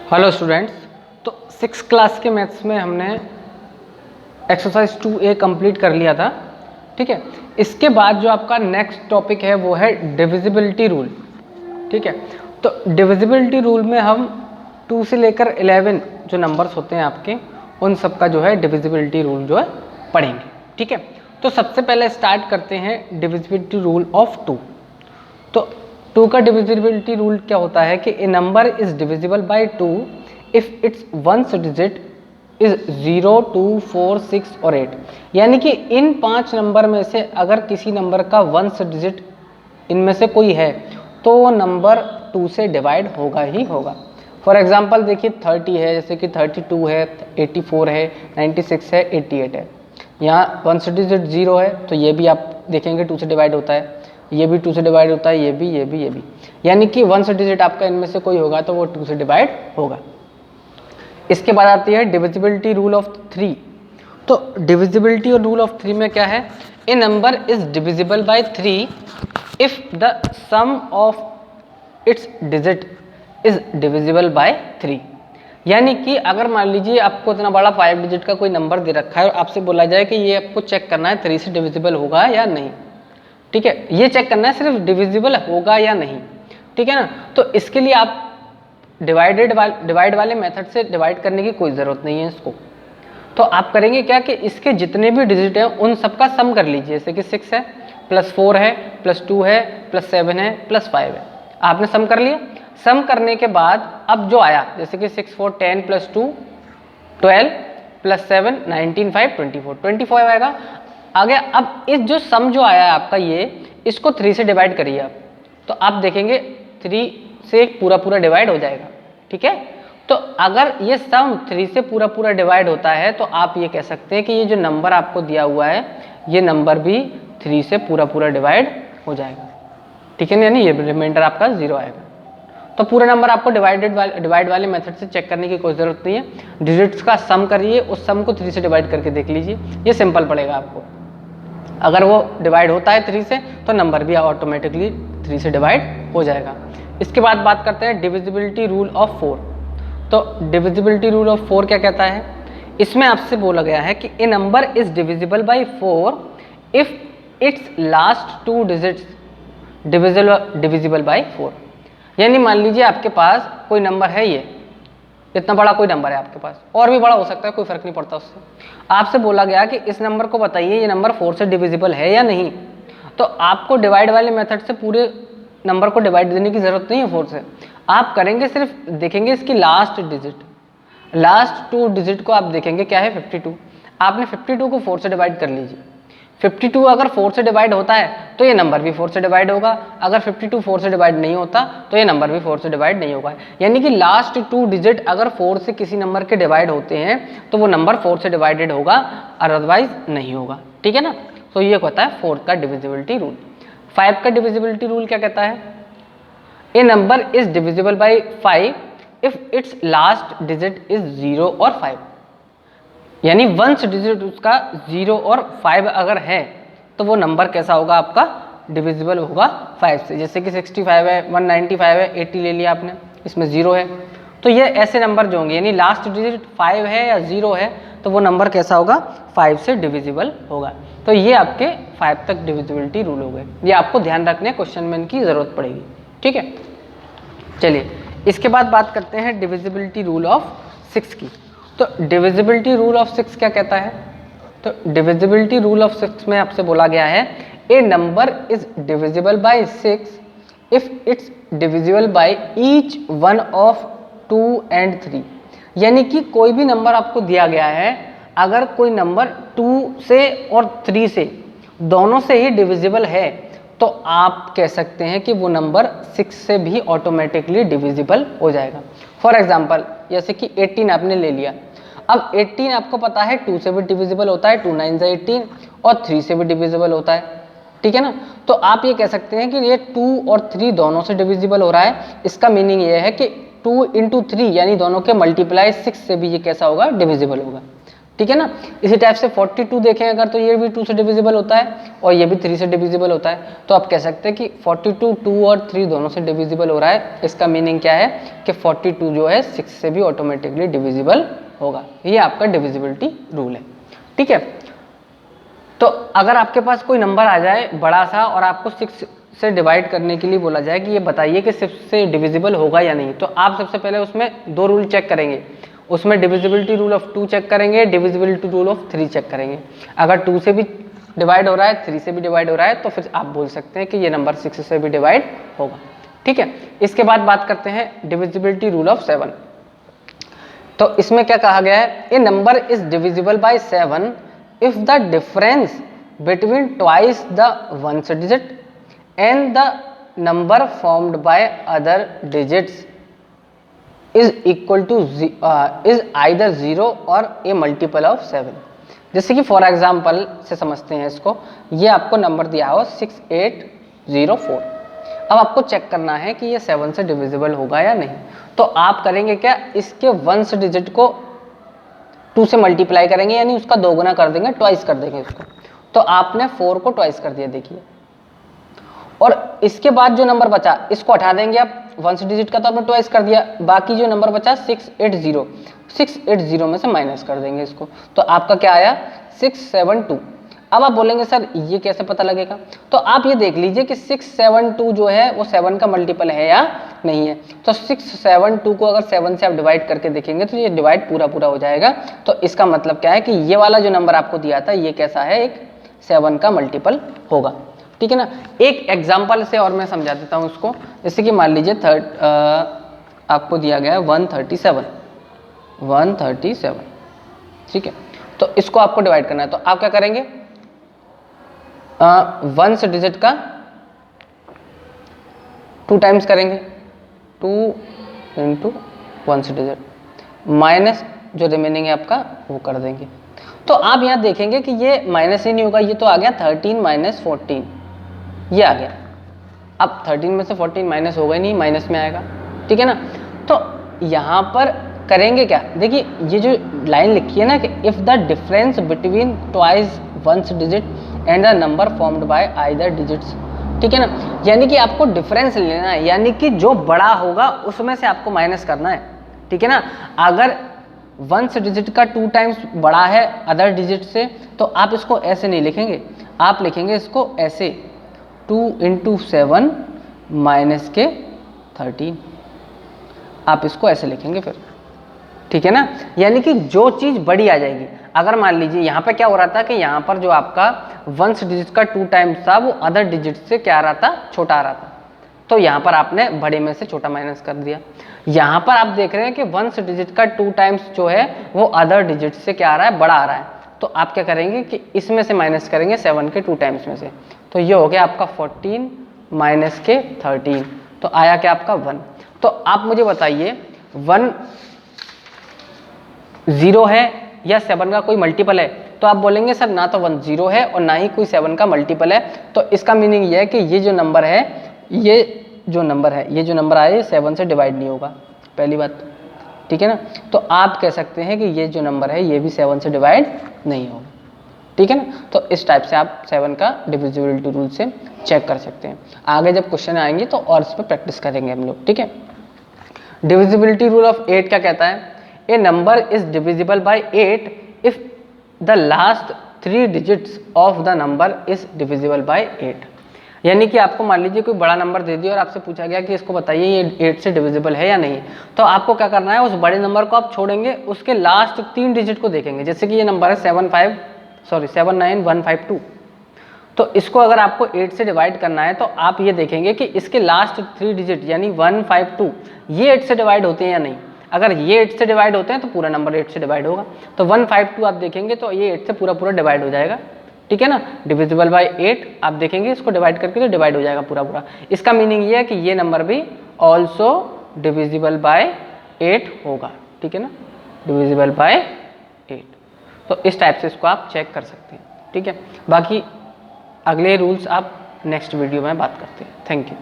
Hello students. तो 6 class के maths में हमने एक्सरसाइज 2A कंप्लीट कर लिया था। ठीक है, इसके बाद जो आपका नेक्स्ट टॉपिक है वो है डिविजिबिलिटी रूल। ठीक है, तो डिविजिबिलिटी रूल में हम 2 से लेकर 11 जो नंबर्स होते हैं आपके, उन सब का जो है डिविजिबिलिटी रूल जो है पढ़ेंगे। ठीक है, तो सबसे पहले स्टार्ट करते हैं डिविजिबिलिटी रूल ऑफ 2। तो 2 का डिविजिबिलिटी रूल क्या होता है कि a number is divisible by 2 if its ones digit is 0, 2, 4, 6 और 8। यानी कि इन 5 नंबर में से अगर किसी नंबर का वंस डिजिट इनमें से कोई है तो वो नंबर 2 से डिवाइड होगा ही होगा। फॉर एग्जांपल देखिए 30 है, जैसे कि 32 है, 84 है, 96 है, 88 है। यहाँ वंस डिजिट 0 है तो ये भी आप देखेंगे 2 से डिवाइड होता है, ये भी 2 से डिवाइड होता है, ये भी। यानी कि वंस डिजिट आपका इनमें से कोई होगा तो वो 2 से डिवाइड होगा। इसके बाद आती है डिविजिबिलिटी रूल ऑफ 3। तो डिविजिबिलिटी और रूल ऑफ 3 में क्या है, a number is divisible by 3 if the sum of its digit is divisible by 3। यानी कि अगर मान लीजिए आपको इतना बड़ा 5 डिजिट का कोई नंबर दे रखा है और आपसे बोला जाए कि ये आपको चेक करना है 3 से डिविजिबल होगा या नहीं। ठीक है, ये चेक करना है सिर्फ डिविजिबल होगा या नहीं। ठीक है ना, तो इसके लिए आप डिवाइड वाले मेथड से डिवाइड करने की कोई ज़रूरत नहीं है इसको। तो आप करेंगे क्या कि इसके जितने भी डिजिट हैं उन सबका सम कर लीजिए। जैसे कि 6 है, +4 है, +2 है, +7 है, +5 है। आपने सम कर लिया। सम करने के बाद अब जो आया, जैसे कि 6, 4, 10 +2 12 +7 19 5 24 आएगा। आगे अब इस जो सम जो आया है आपका, ये इसको 3 से डिवाइड करिए आप, तो आप देखेंगे 3 से पूरा डिवाइड हो जाएगा। ठीक है, तो अगर ये सम 3 से पूरा डिवाइड होता है तो आप ये कह सकते हैं कि ये जो नंबर आपको दिया हुआ है ये नंबर भी 3 से पूरा डिवाइड हो जाएगा। ठीक है, यानी ये रिमाइंडर आपका 0 आएगा। तो पूरा नंबर आपको डिवाइड वाले मेथड से चेक करने की कोई ज़रूरत नहीं है। डिजिट्स का सम करिए, उस सम को 3 से डिवाइड करके देख लीजिए, ये सिंपल पड़ेगा आपको। अगर वो डिवाइड होता है 3 से तो नंबर भी ऑटोमेटिकली 3 से डिवाइड हो जाएगा। इसके बाद बात करते हैं डिविजिबिलिटी रूल ऑफ 4। तो डिविजिबिलिटी रूल ऑफ 4 क्या कहता है, इसमें आपसे बोला गया है कि a number is divisible by 4 if it's last 2 digits divisible by 4। यानी मान लीजिए आपके पास कोई नंबर है, ये इतना बड़ा कोई नंबर है आपके पास, और भी बड़ा हो सकता है, कोई फर्क नहीं पड़ता उससे। आपसे बोला गया कि इस नंबर को बताइए ये नंबर 4 से डिविजिबल है या नहीं। तो आपको डिवाइड वाले मेथड से पूरे नंबर को डिवाइड देने की जरूरत नहीं है 4 से। आप करेंगे सिर्फ देखेंगे इसकी लास्ट डिजिट, लास्ट 2 डिजिट को आप देखेंगे क्या है 52। आपने 52 को 4 से डिवाइड कर लीजिए। 52 अगर 4 से डिवाइड होता है तो ये नंबर भी 4 से डिवाइड होगा। अगर 52 4 से डिवाइड नहीं होता तो ये नंबर भी 4 से डिवाइड नहीं होगा। यानी कि लास्ट 2 डिजिट अगर 4 से किसी नंबर के डिवाइड होते हैं तो वो नंबर 4 से डिवाइडेड होगा, अदरवाइज नहीं होगा। ठीक है ना, तो ये कहता है 4 का डिविजिबिलिटी रूल। 5 का डिविजिबिलिटी रूल क्या कहता है, a number is divisible by 5 if it's last digit is 0 और 5। यानी वंस डिजिट उसका 0 और 5 अगर है तो वो नंबर कैसा होगा आपका, डिविजिबल होगा 5 से। जैसे कि 65 है, 195 है, 80 ले लिया आपने, इसमें 0 है, तो ये ऐसे नंबर जो होंगे, यानी लास्ट डिजिट 5 है या 0 है तो वो नंबर कैसा होगा, 5 से डिविजिबल होगा। तो ये आपके 5 तक डिविजिबिलिटी रूल हो गए। ये आपको ध्यान रखने क्वेश्चन में इनकी ज़रूरत पड़ेगी। ठीक है, चलिए इसके बाद बात करते हैं डिविजिबिलिटी रूल ऑफ 6 की। तो डिविजिबिलिटी रूल ऑफ 6 क्या कहता है, तो डिविजिबिलिटी रूल ऑफ 6 में आपसे बोला गया है a number is divisible by 6 if it's divisible by each one of 2 and 3। यानी कि कोई भी नंबर आपको दिया गया है, अगर कोई नंबर 2 से और 3 से दोनों से ही डिविजिबल है तो आप कह सकते हैं कि वो नंबर 6 से भी ऑटोमेटिकली डिविजिबल हो जाएगा। फॉर एग्जाम्पल जैसे कि 18 आपने ले लिया। अब 18 आपको पता है 2 से भी डिविजिबल होता है, 2 9 18, और 3 से भी डिविजिबल होता है। ठीक है ना, तो आप ये कह सकते हैं कि ये 2 और 3 दोनों से डिविजिबल हो रहा है। इसका मीनिंग ये है कि 2 into 3 यानी दोनों के मल्टीप्लाई 6 से भी ये कैसा होगा, डिविजिबल होगा। ठीक है ना। इसी टाइप से 42 देखें अगर, तो ये भी 2 से डिविजिबल होता है और ये भी 3 से डिविजिबल होता है। तो आप कह सकते हैं कि 42 2 और 3 दोनों से डिविजिबल हो रहा है। इसका मीनिंग क्या है कि 42 जो है 6 से भी ऑटोमेटिकली डिविजिबल होगा। ये आपका डिविजिबिलिटी रूल है, ठीक है। तो अगर आपके पास कोई नंबर आ जाए बड़ा सा और आपको 6 से डिवाइड करने के लिए बोला जाए कि ये बताइए कि 6 से डिविजिबल होगा या नहीं, तो आप सबसे पहले उसमें 2 रूल चेक करेंगे। उसमें डिविजिबिलिटी रूल ऑफ 2 चेक करेंगे, डिविजिबिलिटी रूल ऑफ 3 चेक करेंगे। अगर 2 से भी डिवाइड हो रहा है, 3 से भी डिवाइड हो रहा है, तो फिर आप बोल सकते हैं कि ये नंबर 6 से भी डिवाइड होगा, ठीक है। इसके बाद बात करते हैं डिविजिबिलिटी रूल ऑफ 7। तो इसमें क्या कहा गया है, a number is divisible by 7 if the difference between twice the ones digit and the number formed by other digits is equal to is either 0 or a multiple of 7। जैसे कि for example से समझते हैं इसको, ये आपको number दिया हो 6804। अब आपको चेक करना है कि ये 7 से डिविजिबल होगा या नहीं। तो आप करेंगे क्या, इसके वंस डिजिट को 2 से मल्टीप्लाई करेंगे, यानी उसका दोगुना कर देंगे, ट्वाइस कर देंगे इसको। तो आपने 4 को ट्वाइस कर दिया, देखिए। और इसके बाद जो नंबर बचा इसको हटा देंगे आप, वंस डिजिट का तो आपने ट्वाइस कर दिया, बाकी जो नंबर बचा 680 में से माइनस कर देंगे इसको। तो आपका क्या आया 672। अब आप बोलेंगे सर ये कैसे पता लगेगा, तो आप ये देख लीजिए कि 672 जो है वो 7 का मल्टीपल है या नहीं है। तो 672 को अगर 7 से आप डिवाइड करके देखेंगे तो ये डिवाइड पूरा पूरा हो जाएगा। तो इसका मतलब क्या है कि ये वाला जो नंबर आपको दिया था ये कैसा है, एक 7 का मल्टीपल होगा, ठीक है ना। एक एग्जाम्पल से और मैं समझा देता हूँ उसको। जैसे कि मान लीजिए आपको दिया गया है 137, ठीक है। तो इसको आपको डिवाइड करना है, तो आप क्या करेंगे, वंस डिजिट का 2 टाइम्स करेंगे, 2 इंटू वंस डिजिट माइनस जो रिमेनिंग है आपका वो कर देंगे। तो आप यहाँ देखेंगे कि ये माइनस ही नहीं होगा, ये तो आ गया 13 माइनस 14, ये आ गया। अब 13 में से 14 माइनस होगा ही नहीं, माइनस में आएगा, ठीक है ना। तो यहाँ पर करेंगे क्या, देखिए ये जो लाइन लिखी है ना कि if the difference between twice ones digit and the number formed by either digits, ठीक है ना। यानी कि आपको डिफरेंस लेना है, यानी कि जो बड़ा होगा उसमें से आपको माइनस करना है, ठीक है ना। अगर वंस डिजिट का 2 टाइम्स बड़ा है अदर डिजिट से, तो आप इसको ऐसे नहीं लिखेंगे, आप लिखेंगे इसको ऐसे 2 इंटू 7 माइनस के 13, आप इसको ऐसे लिखेंगे फिर, ठीक है ना। यानी कि जो चीज़ बड़ी आ जाएगी, अगर मान लीजिए यहाँ पे क्या हो रहा था कि यहाँ पर जो आपका वंस डिजिट का 2 टाइम्स था वो अदर डिजिट से क्या आ रहा था, छोटा आ रहा था, तो यहाँ पर आपने बड़े में से छोटा माइनस कर दिया। यहाँ पर आप देख रहे हैं कि वंस डिजिट का 2 टाइम्स जो है वो अदर डिजिट से क्या आ रहा है, बड़ा आ रहा है। तो आप क्या करेंगे कि इसमें से माइनस करेंगे 7 के 2 टाइम्स में से, तो ये हो गया आपका 14 माइनस के 13, तो आया क्या आपका 1। तो आप मुझे बताइए 1 0 है या 7 का कोई मल्टीपल है, तो आप बोलेंगे सर ना तो 1 0 है और ना ही कोई 7 का मल्टीपल है। तो इसका मीनिंग ये है कि ये जो नंबर है, ये जो नंबर आया ये 7 से डिवाइड नहीं होगा, पहली बात, ठीक है ना। तो आप कह सकते हैं कि ये जो नंबर है ये भी 7 से डिवाइड नहीं होगा, ठीक है ना। तो इस टाइप से आप 7 का डिविजिबिलिटी रूल से चेक कर सकते हैं। आगे जब क्वेश्चन आएंगे तो और इस पर प्रैक्टिस करेंगे हम लोग, ठीक है। डिविजिबिलिटी रूल ऑफ 8 क्या कहता है, a number is divisible by 8 if the last 3 digits of the number is divisible by 8। यानी कि आपको मान लीजिए कोई बड़ा नंबर दे दिया और आपसे पूछा गया कि इसको बताइए ये 8 से डिविजिबल है या नहीं, तो आपको क्या करना है, उस बड़े नंबर को आप छोड़ेंगे, उसके लास्ट 3 डिजिट को देखेंगे। जैसे कि ये नंबर है 79152, तो इसको अगर आपको 8 से डिवाइड करना है तो आप ये देखेंगे कि इसके लास्ट 3 डिजिट यानी 152 ये 8 से डिवाइड होते हैं या नहीं। अगर ये 8 से डिवाइड होते हैं तो पूरा नंबर 8 से डिवाइड होगा, तो 152 आप देखेंगे तो ये 8 से पूरा पूरा डिवाइड हो जाएगा, ठीक है ना। डिविजिबल बाय 8 आप देखेंगे इसको डिवाइड करके तो डिवाइड हो जाएगा पूरा पूरा। इसका मीनिंग ये है कि ये नंबर भी ऑल्सो डिविजिबल बाय 8 होगा, ठीक है ना, डिविजिबल बाय 8। तो इस टाइप से इसको आप चेक कर सकते हैं, ठीक है। बाकी अगले रूल्स आप नेक्स्ट वीडियो में बात करते हैं। Thank you.